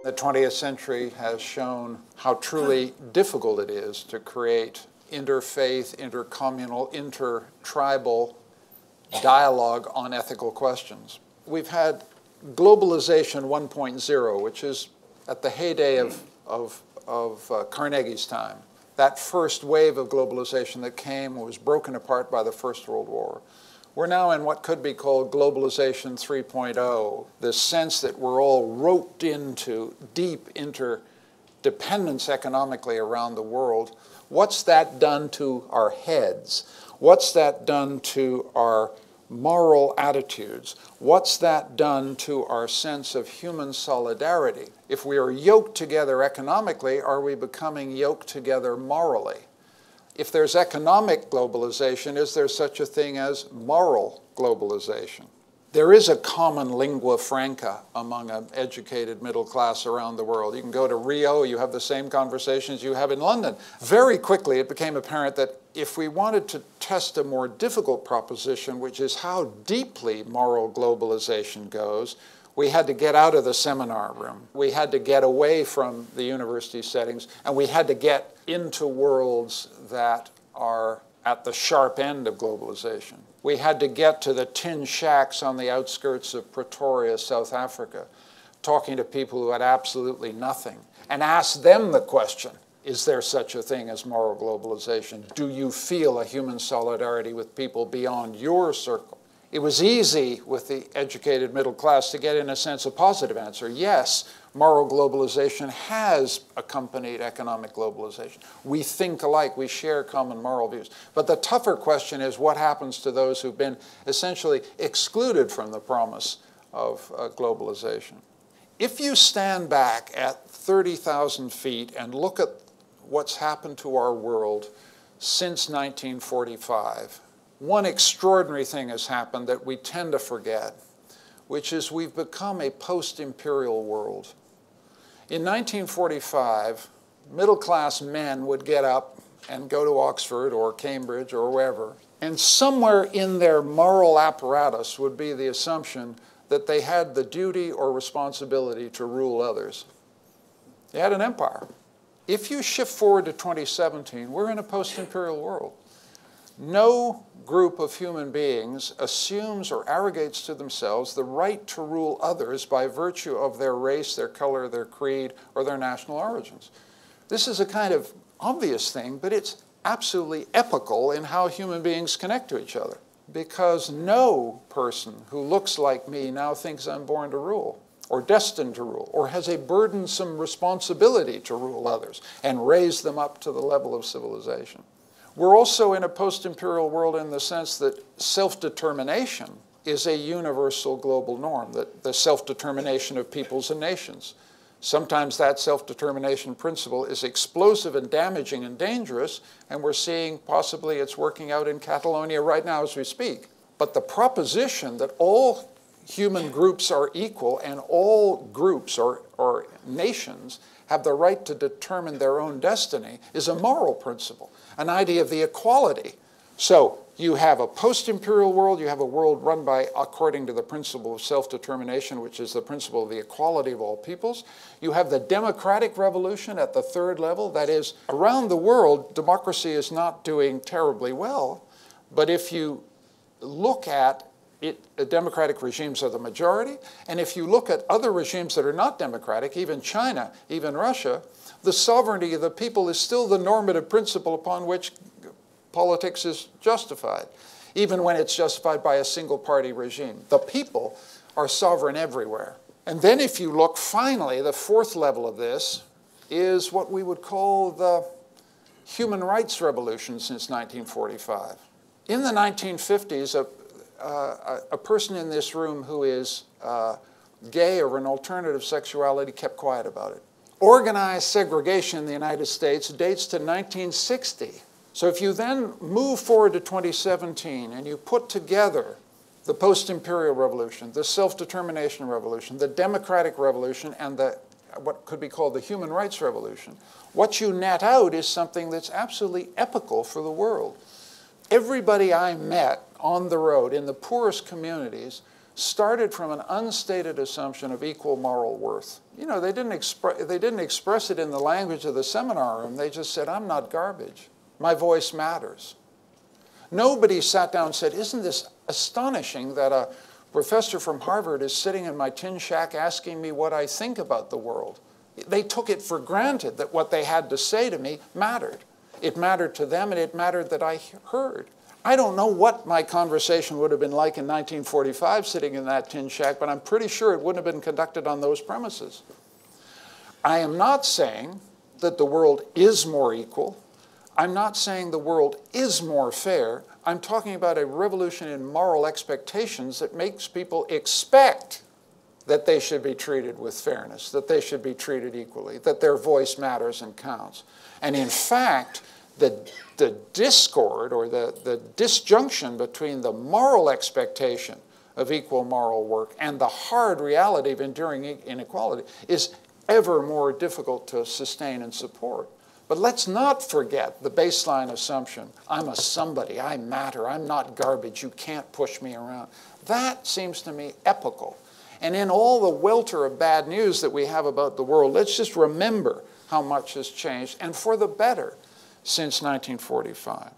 The 20th century has shown how truly difficult it is to create interfaith, intercommunal, intertribal dialogue on ethical questions. We've had globalization 1.0, which is at the heyday of Carnegie's time. That first wave of globalization that came was broken apart by the First World War. We're now in what could be called globalization 3.0, the sense that we're all roped into deep interdependence economically around the world. What's that done to our heads? What's that done to our moral attitudes? What's that done to our sense of human solidarity? If we are yoked together economically, are we becoming yoked together morally? If there's economic globalization, is there such a thing as moral globalization? There is a common lingua franca among an educated middle class around the world. You can go to Rio, you have the same conversations you have in London. Very quickly, it became apparent that if we wanted to test a more difficult proposition, which is how deeply moral globalization goes, we had to get out of the seminar room. We had to get away from the university settings, and we had to get into worlds that are at the sharp end of globalization. We had to get to the tin shacks on the outskirts of Pretoria, South Africa, talking to people who had absolutely nothing, and ask them the question, is there such a thing as moral globalization? Do you feel a human solidarity with people beyond your circle? It was easy with the educated middle class to get, in a sense, a positive answer. Yes, moral globalization has accompanied economic globalization. We think alike, we share common moral views. But the tougher question is what happens to those who've been essentially excluded from the promise of globalization. If you stand back at 30,000 feet and look at what's happened to our world since 1945, one extraordinary thing has happened that we tend to forget, which is we've become a post-emperial world. In 1945, middle-class men would get up and go to Oxford or Cambridge or wherever, and somewhere in their moral apparatus would be the assumption that they had the duty or responsibility to rule others. They had an empire. If you shift forward to 2017, we're in a post-imperial world. No group of human beings assumes or arrogates to themselves the right to rule others by virtue of their race, their color, their creed, or their national origins. This is a kind of obvious thing, but it's absolutely epical in how human beings connect to each other. Because no person who looks like me now thinks I'm born to rule, or destined to rule, or has a burdensome responsibility to rule others and raise them up to the level of civilization. We're also in a post-imperial world in the sense that self-determination is a universal global norm, that the self-determination of peoples and nations. Sometimes that self-determination principle is explosive and damaging and dangerous, and we're seeing possibly it's working out in Catalonia right now as we speak. But the proposition that all human groups are equal and all groups or nations have the right to determine their own destiny is a moral principle, an idea of the equality. So you have a post-imperial world, you have a world run by, according to the principle of self-determination, which is the principle of the equality of all peoples. You have the democratic revolution at the third level. That is, around the world, democracy is not doing terribly well. But if you look at it, democratic regimes are the majority. And if you look at other regimes that are not democratic, even China, even Russia, the sovereignty of the people is still the normative principle upon which politics is justified, even when it's justified by a single-party regime. The people are sovereign everywhere. And then if you look, finally, the fourth level of this is what we would call the human rights revolution since 1945. In the 1950s, a person in this room who is gay or an alternative sexuality kept quiet about it. Organized segregation in the United States dates to 1960. So if you then move forward to 2017 and you put together the post-imperial revolution, the self-determination revolution, the democratic revolution, and what could be called the human rights revolution, what you net out is something that's absolutely epical for the world. Everybody I met on the road in the poorest communities started from an unstated assumption of equal moral worth. You know, they didn't express it in the language of the seminar room. They just said, I'm not garbage. My voice matters. Nobody sat down and said, isn't this astonishing that a professor from Harvard is sitting in my tin shack asking me what I think about the world? They took it for granted that what they had to say to me mattered. It mattered to them, and it mattered that I heard. I don't know what my conversation would have been like in 1945 sitting in that tin shack, but I'm pretty sure it wouldn't have been conducted on those premises. I am not saying that the world is more equal. I'm not saying the world is more fair. I'm talking about a revolution in moral expectations that makes people expect that they should be treated with fairness, that they should be treated equally, that their voice matters and counts. And in fact, the discord or the disjunction between the moral expectation of equal moral work and the hard reality of enduring inequality is ever more difficult to sustain and support. But let's not forget the baseline assumption, I'm a somebody, I matter, I'm not garbage, you can't push me around. That seems to me epical. And in all the welter of bad news that we have about the world, let's just remember how much has changed, and for the better, since 1945.